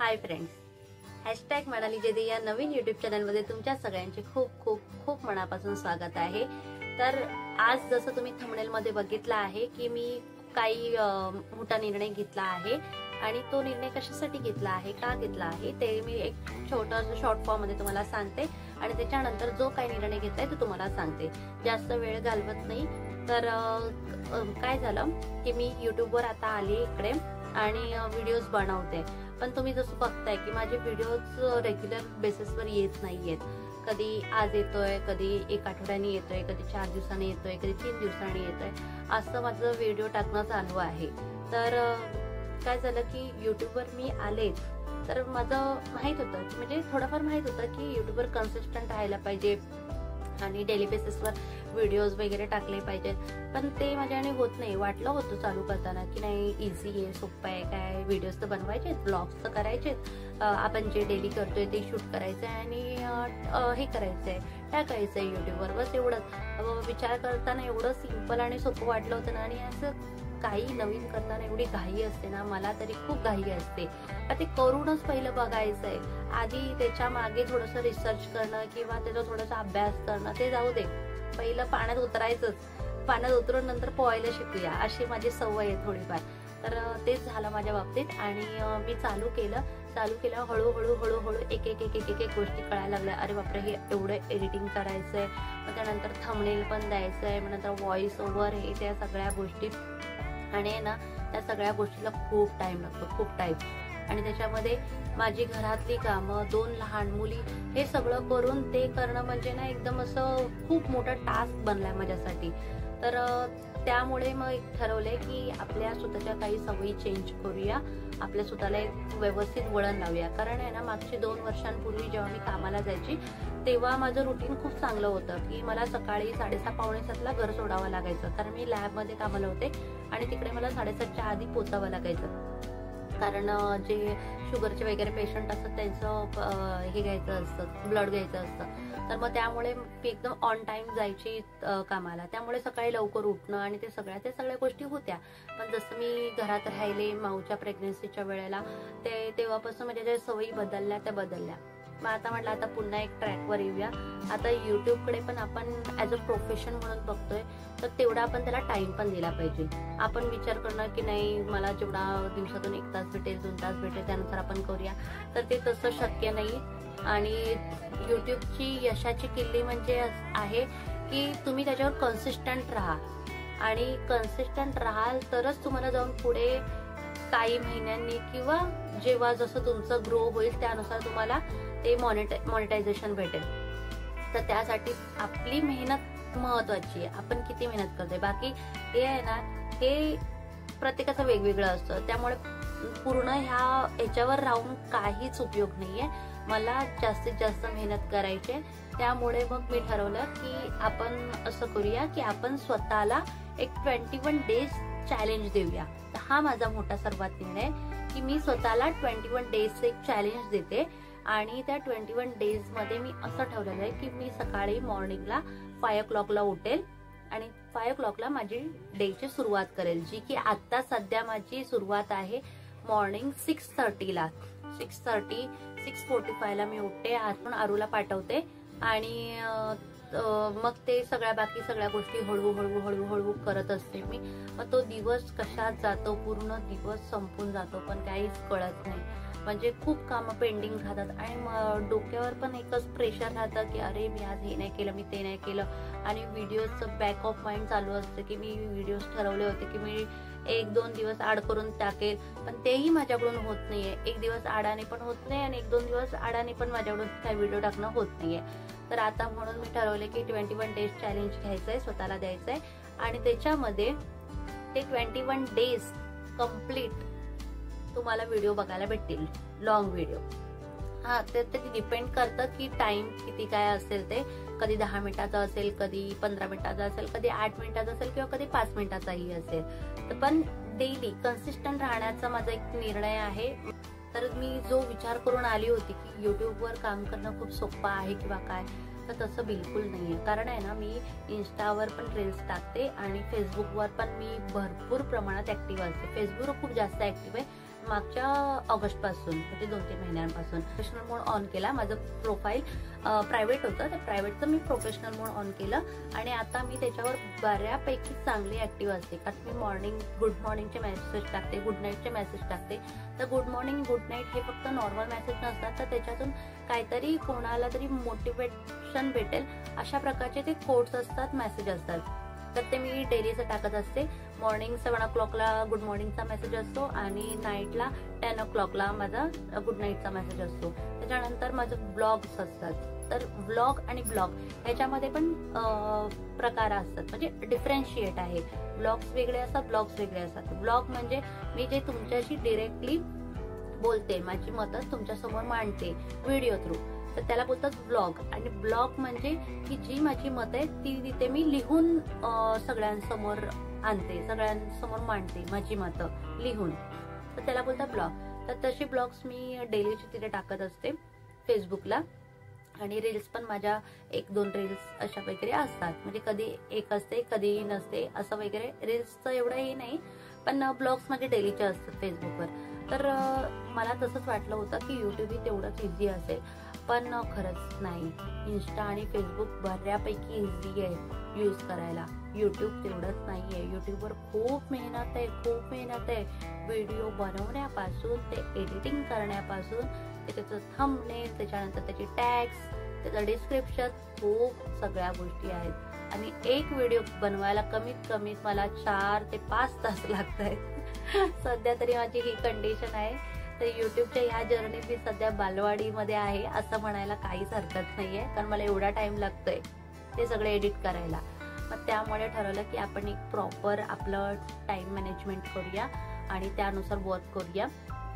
Hi friends, hashtag Manali जेदी या नवीन YouTube चॅनलमध्ये तुमच्या सगळ्यांचे खूप खूप खूप मनापासून स्वागत आहे। तर आज जसं तुम्ही थंबनेलमध्ये बघितलं आहे की मी काही मोठा निर्णय घेतला आहे आणि तो निर्णय कशासाठी घेतला आहे, का घेतला आहे ते मी एक छोटासा शॉर्ट फॉर्म मध्ये तुम्हाला सांगते आणि त्याच्यानंतर जो काही निर्णय घेतलाय तो तुम्हाला सांगते। जास्त वेळ घालवत नाही। तर काय झालं की मी यूट्यूबवर आता आली इकडे आणि व्हिडिओज बनवते, पण तुम्ही जसं बघताय की माझे व्हिडिओज रेग्युलर बेसिसवर येत नाहीयेत। कधी आज येतोय, कधी एक आठवड्याने येतोय, कधी 4 दिवसांनी येतोय, कधी 3 दिवसांनी येतोय, असं माझं व्हिडिओ टाकणं चालू आहे। तर काय झालं की यूट्यूबवर मी आले तर माझं माहित होतं, म्हणजे थोडंफार माहित होतं की यूट्यूबवर कन्सिस्टंट राहायला पाहिजे आणि डेली बेसिसवर व्हिडिओज वगैरे टाकले पाहिजेत, पण ते माझ्याने होत नाही। वाटलं होतं चालू करताना की नाही इझी आहे, सोपं आहे, काय व्हिडिओज तर बनवायचे, ब्लॉग्स तर करायचे, आपण जे डेली करतोय ते शूट करायचंय आणि हे करायचंय, टाकायचंय यूट्यूबवर, बस एवढंच। विचार करताना एवढं सिंपल आणि सोपं वाटलं होतं ना, आणि असं काही नवीन करताना एवढी घाई असते ना, मला तरी खूप घाई असते। ते करूनच पहिलं बघायचंय, आधी त्याच्या मागे थोडंसं रिसर्च करणं किंवा त्याचा थोडासा अभ्यास करणं ते जाऊ दे, पहिलं पाण्यात उतरायचंच, पाण्यात उतरून नंतर पोहायला शिकूया, अशी माझी सवय आहे थोडीफार। तर तेच झालं माझ्या बाबतीत आणि मी चालू केलं हळूहळू एक गोष्टी कळायला लागल्या। अरे बापरे, हे एवढं एडिटिंग करायचंय, मग त्यानंतर थंबनेल पण द्यायचंय, मग नंतर व्हॉइस ओव्हर, हे त्या सगळ्या गोष्टी, आणि ना त्या सगळ्या गोष्टीला खूप टाइम लागतो, खूप टाइम। आणि त्याच्यामध्ये माझी घरातली कामं, 2 लहान मुली, हे सगळं करून ते करणं म्हणजे ना एकदम असं खूप मोठा टास्क बनलाय माझ्यासाठी। तर त्यामुळे मग ठरवलंय की आपल्या स्वतःच्या काही सवयी चेंज करूया, आपल्या स्वतःला एक व्यवस्थित वळण लावूया। कारण आहे ना, मागची 2 वर्षांपूर्वी जेव्हा मी कामाला जायची तेव्हा माझं रुटीन खूप चांगलं होतं की मला सकाळी 6:30 पावणे 7ला घर सोडावं लागायचं, कारण मी लॅबमध्ये कामाला होते आणि तिकडे मला 7:30च्या आधी पोचावं लागायचं। कारण जे शुगरचे वगैरे पेशंट असतात त्यांचं हे घ्यायचं असतं, ब्लड घ्यायचं असतं, तर मग त्यामुळे मी एकदम ऑन टाइम जायची कामाला। त्यामुळे सकाळी लवकर उठणं आणि ते सगळ्या गोष्टी होत्या। पण जसं मी घरात राहिले माऊच्या प्रेग्नन्सीच्या वेळेला, तेव्हापासून माझ्या ज्या सवयी बदलल्या त्या बदलल्या। मग आता म्हटलं आता पुन्हा एक ट्रॅकवर येऊया। आता युट्यूबकडे पण आपण ॲज अ प्रोफेशन म्हणून बघतोय, तर तेवढा आपण त्याला टाइम पण दिला पाहिजे। आपण विचार करणार की नाही मला जेवढा दिवसातून 1 तास भेटेल, 2 तास भेटेल, त्यानुसार आपण करूया, तर ते तसं शक्य नाही। आणि युट्यूबची यशाची किल्ली म्हणजे आहे की तुम्ही त्याच्यावर कन्सिस्टंट राहा, आणि कन्सिस्टंट राहाल तरच तुम्हाला जाऊन पुढे काही महिन्यांनी किंवा जेव्हा जसं तुमचं ग्रो होईल त्यानुसार तुम्हाला ते मॉनिटायझेशन भेटेल। तर त्यासाठी आपली मेहनत महत्वाची आहे, आपण किती मेहनत करतोय। बाकी हे आहे ना, हे प्रत्येकाचं वेगवेगळं असतं, त्यामुळे पूर्ण ह्याच्यावर राहून काहीच उपयोग नाहीये। मला जास्तीत जास्त मेहनत करायची, त्यामुळे मग मी ठरवलं की आपण असं करूया की आपण स्वतःला एक 21 डेज चॅलेंज देऊया। तर हा माझा मोठा सर्वात निर्णय की मी स्वतःला 21 डेज एक चॅलेंज देते, आणि त्या 21 डेज मध्ये मी असं ठरवलेलं आहे की मी सकाळी मॉर्निंगला 5 o'clockला उठेल आणि 5 o'clockला माझी डेची सुरुवात करेल, जी की आता सध्या माझी सुरुवात आहे मॉर्निंग 6:30ला। 6:45ला मी उठते, आतून आरूला पाठवते आणि मग ते बाकी सगळ्या गोष्टी हळूहळू करत असते मी। मग तो दिवस कशात जातो, पूर्ण दिवस संपून जातो, पण काहीच कळत नाही। म्हणजे खूप कामं पेंडिंग राहतात आणि डोक्यावर पण एकच प्रेशर राहतं की अरे मी आज हे नाही केलं, मी ते नाही केलं, आणि व्हिडिओचं बॅक ऑफ माइंड चालू असतं की मी व्हिडिओज ठरवले होते की मी 1-2 दिवस आड करून टाकेल, पण तेही माझ्याकडून होत नाहीये। 1 दिवस आडाने पण होत नाही आणि 1-2 दिवस आडाने पण माझ्याकडून काही व्हिडिओ टाकणं होत नाहीये। तर आता म्हणून मी ठरवले की 21 डेज चॅलेंज घ्यायचंय, स्वतःला द्यायचंय, आणि त्याच्यामध्ये ते 21 डेज कम्प्लीट तुम्हाला व्हिडिओ बघायला भेटतील, लॉंग व्हिडिओ। ते डिपेंड करतं की टाइम किती काय असेल, ते कधी 10 मिनिटाचा असेल, कधी 15 मिनिटाचा असेल, कधी 8 मिनिटाचा असेल, किंवा कधी 5 मिनिटाचाही असेल। तर पण डेली कन्सिस्टंट राहण्याचा माझा एक निर्णय आहे। तर मी जो विचार करून आली होती की युट्यूबवर काम करणं खूप सोपं आहे किंवा काय, तर तसं बिलकुल नाहीये। कारण आहे ना, मी इन्स्टावर पण रील्स टाकते आणि फेसबुकवर पण मी भरपूर प्रमाणात ऍक्टिव्ह असते। फेसबुकवर खूप जास्त ऍक्टिव्ह आहे मागच्या ऑगस्ट पासून म्हणजे 2-3 महिन्यांपासून प्रोफेशनल मोड ऑन केला. माझं प्रोफाईल प्रायव्हेट होतं, तर प्रायव्हेटचं मी प्रोफेशनल मोड ऑन केलं आणि आता मी त्याच्यावर बऱ्यापैकी चांगली ऍक्टिव्ह असते. कारण मी गुड मॉर्निंगचे मेसेज टाकते, गुड नाईटचे मेसेज टाकते. तर गुड मॉर्निंग गुड नाईट हे फक्त नॉर्मल मेसेज नसतात, तर त्याच्यातून काहीतरी कोणाला तरी मोटिवेशन भेटेल अशा प्रकारचे ते कोट्स असतात, मेसेज असतात. तर ते मी डेलीचं टाकत असते. मॉर्निंग 7 o'clockला गुड मॉर्निंगचा मेसेज असतो आणि नाईटला 10 o'clockला माझा गुड नाईटचा मेसेज असतो. त्याच्यानंतर माझं ब्लॉग्स असतात. तर व्लॉग आणि ब्लॉग ह्याच्यामध्ये पण प्रकार असतात, म्हणजे डिफरन्शिएट आहे. ब्लॉग्स वेगळे असतात, ब्लॉग्स वेगळे असतात. ब्लॉग म्हणजे मी जे तुमच्याशी डिरेक्टली बोलते, माझी मतं तुमच्यासमोर मांडते व्हिडिओ थ्रू, तर त्याला बोलतात ब्लॉग. आणि ब्लॉग म्हणजे की जी माझी मतं आहे ती तिथे मी लिहून सगळ्यांसमोर आणते, सगळ्यांसमोर मांडते माझी मतं लिहून, तर त्याला बोलतात ब्लॉग. तर तसे ब्लॉग्स मी डेलीचे तिथे टाकत असते फेसबुकला. आणि रील्स पण माझ्या 1-2 रील्स अशा वगैरे असतात, म्हणजे कधी एक असते कधी नसते असं वगैरे. रील्सचं एवढं हे नाही, पण ब्लॉग्स माझे डेलीचे असतात फेसबुकवर. तर मला तसंच वाटलं होतं की युट्यूब ही तेवढंच इझी असेल, पण खरंच नाही. इन्स्टा आणि फेसबुक बऱ्यापैकी इझी आहे यूज करायला, युट्यूब तेवढंच नाही आहे. युट्यूबवर खूप मेहनत आहे, खूप मेहनत आहे. व्हिडिओ बनवण्यापासून ते एडिटिंग करण्यापासून त्याचं थंबनेल, त्याच्यानंतर त्याचे टॅग्स, त्याचं डिस्क्रिप्शन, खूप सगळ्या गोष्टी आहेत. आणि एक व्हिडिओ बनवायला कमीत कमी मला 4 ते 5 तास लागत आहेत. सध्या तरी माझी ही कंडिशन आहे. तर युट्यूबच्या ह्या जर्नीत मी सध्या बालवाडीमध्ये आहे असं म्हणायला काहीच हरकत नाहीये, कारण मला एवढा टाइम लागतोय ते सगळं एडिट करायला. मग त्यामुळे ठरवलं की आपण एक प्रॉपर आपलं टाइम मॅनेजमेंट करूया आणि त्यानुसार वर्क करूया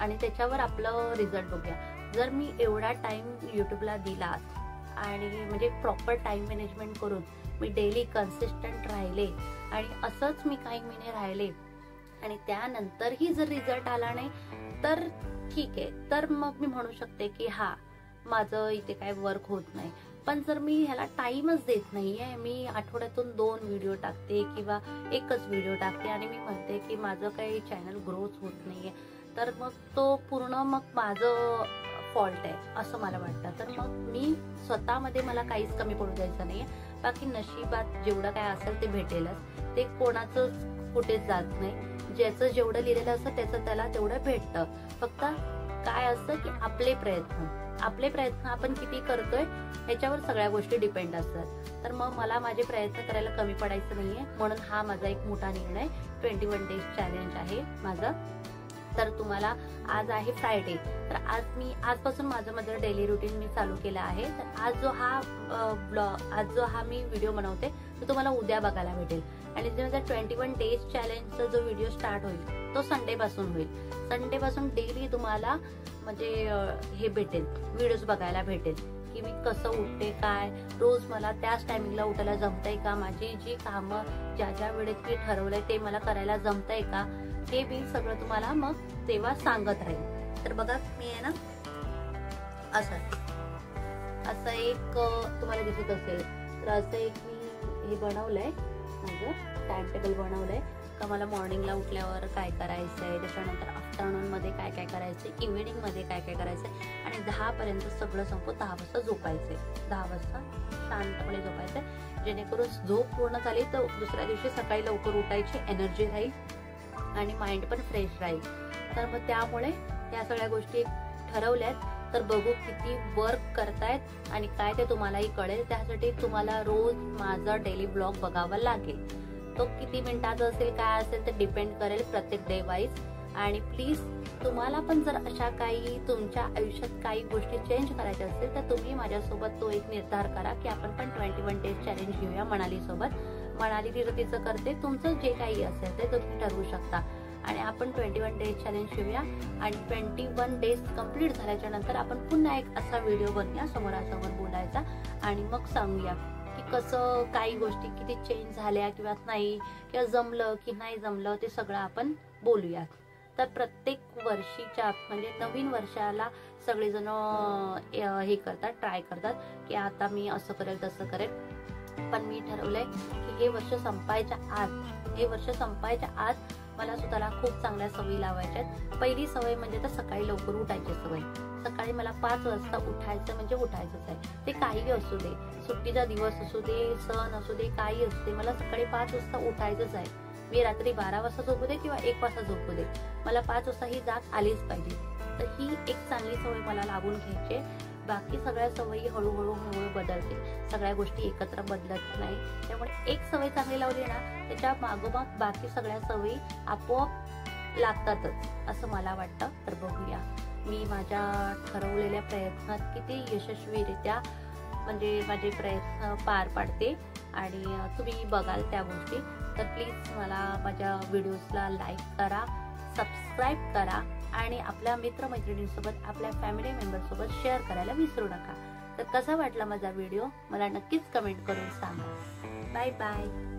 आणि त्याच्यावर आपलं रिझल्ट बघूया. जर मी एवढा टाइम युट्यूबला दिला आणि म्हणजे प्रॉपर टाइम मॅनेजमेंट करून मी डेली कन्सिस्टंट राहिले आणि असंच मी काही महिने राहिले आणि त्यानंतरही जर रिझल्ट आला नाही तर ठीक आहे, तर मग मी म्हणू शकते की हा माझं इथे काय वर्क होत नाही. पण जर मी ह्याला टाइमच देत नाहीये, मी आठवड्यातून 2 व्हिडिओ टाकते किंवा एकच व्हिडिओ टाकते आणि मी म्हणते की माझं काही चॅनल ग्रोथ होत नाहीये, तर मग तो पूर्ण मग माझं फॉल्ट आहे असं मला वाटतं. तर मग मी स्वतःमध्ये मला काहीच कमी पडू द्यायचं नाहीये. बाकी नशिबात जेवढं काय असेल ते भेटेलच, ते कोणाचं कुठेच जात नाही. ज्याचं जेवढं लिहिलेलं असतं त्याचं त्याला तेवढं भेटतं. फक्त काय असतं की आपले प्रयत्न आपण किती करतोय ह्याच्यावर सगळ्या गोष्टी डिपेंड असतात. तर मग मला माझे प्रयत्न करायला कमी पडायचं नाहीये, म्हणून हा माझा एक मोठा निर्णय 21 डेज चॅलेंज आहे माझं. तर तुम्हाला आज आहे फ्रायडे, तर आजपासून माझं डेली रुटीन मी चालू केलं आहे. तर आज जो हा मी व्हिडिओ बनवते तो तुम्हाला उद्या बघायला भेटेल. आणि माझा 21 डेज चॅलेंजचा जो व्हिडिओ स्टार्ट होईल तो संडे पासून होईल. संडे पासून डेली तुम्हाला म्हणजे हे भेटेल, व्हिडिओज बघायला भेटेल की मी कसं उठते, काय रोज मला त्याच टायमिंगला उठायला जमतंय का, माझी जी कामं ज्या वेळेत मी ठरवलंय ते मला करायला जमतंय का, हे मी सगळं तुम्हाला मग तेव्हा सांगत राहील. तर बघा मी आहे ना असं एक तुम्हाला दिसत असेल, तर असं एक मी हे बनवलंय, माझं टाइम टेबल बनवलंय का मला मॉर्निंगला उठल्यावर काय करायचंय, त्याच्यानंतर आफ्टरनून मध्ये काय काय करायचंय, इव्हिनिंग मध्ये काय काय करायचंय आणि 10 पर्यंत सगळं संपवून 10 वाजता झोपायचंय. 10 वाजता शांतपणे झोपायचंय, जेणेकरून झोप पूर्ण झाली तर दुसऱ्या दिवशी सकाळी लवकर उठायची एनर्जी राहील आणि माइंड पण फ्रेश राहील. तर मग त्यामुळे त्या सगळ्या गोष्टी ठरवल्यात. तर बघू किती वर्क करतायत आणि काय ते तुम्हालाही कळेल. त्यासाठी तुम्हाला रोज माझा डेली ब्लॉग बघावा लागेल. तो किती मिनिटाचा असेल काय असेल ते डिपेंड करेल प्रत्येक डे वाईज. आणि प्लीज तुम्हाला पण जर अशा काही तुमच्या आयुष्यात काही गोष्टी चेंज करायच्या असतील तर तुम्ही माझ्यासोबत तो एक निर्धार करा की आपण पण 21 डेज चॅलेंज घेऊया मनाली सोबत. मनाली तिचं करते, तुमचं जे काही असेल ते तुम्ही ठरवू शकता आणि आपण 21 डेज चॅलेंज घेऊया. आणि 21 डेज कंप्लीट झाल्याच्या नंतर आपण पुन्हा एक असा व्हिडिओ बनवूया समोरासमोर बोलायचा आणि मग सांगूया की कसं काही गोष्टी किती चेंज झाल्या किंवा नाही, किंवा जमलं की नाही जमलं, ते सगळं आपण बोलूया. तर प्रत्येक वर्षीच्या म्हणजे नवीन वर्षाला सगळेजण हे करतात, ट्राय करतात की आता मी असं करेल तसं करेल. पण मी ठरवलंय की हे वर्ष संपायच्या आत मला स्वतःला खूप चांगल्या सवयी लावायच्यात. पहिली सवय म्हणजे तर सकाळी लवकर उठायची सवय. सकाळी मला 5 वाजता उठायचं म्हणजे उठायचंच आहे. ते काही असू दे, सुट्टीचा दिवस असू दे, सण असू दे, काही असू दे, मला सकाळी 5 वाजता उठायचंच आहे. मी रात्री 12 वाजता झोपू दे किंवा 1 वाजता झोपू दे, मला 5 वाजता ही जाग आलीच पाहिजे. तर ही एक चांगली सवय मला लागून घ्यायची. बाकी सगळ्या सवयी हळूहळू बदलतील. सगळ्या गोष्टी एकत्र बदलत नाही. त्यामुळे एक सवय चांगली लावली ना, त्याच्या मागोमाग बाकी सगळ्या सवयी आपोआप लागतातच असं मला वाटतं. तर बघूया मी माझ्या ठरवलेल्या प्रयत्नात किती यशस्वीरित्या म्हणजे माझे प्रयत्न पार पाडते आणि तुम्ही बघाल त्या गोष्टी. तर प्लीज मला माझ्या व्हिडिओजला लाईक करा, सबस्क्राईब करा आणि आपल्या मित्रमैत्रिणींसोबत, आपल्या फॅमिली मेंबरसोबत शेअर करायला विसरू नका. तर कसा वाटला माझा व्हिडिओ मला नक्कीच कमेंट करून सांगा. Bye bye.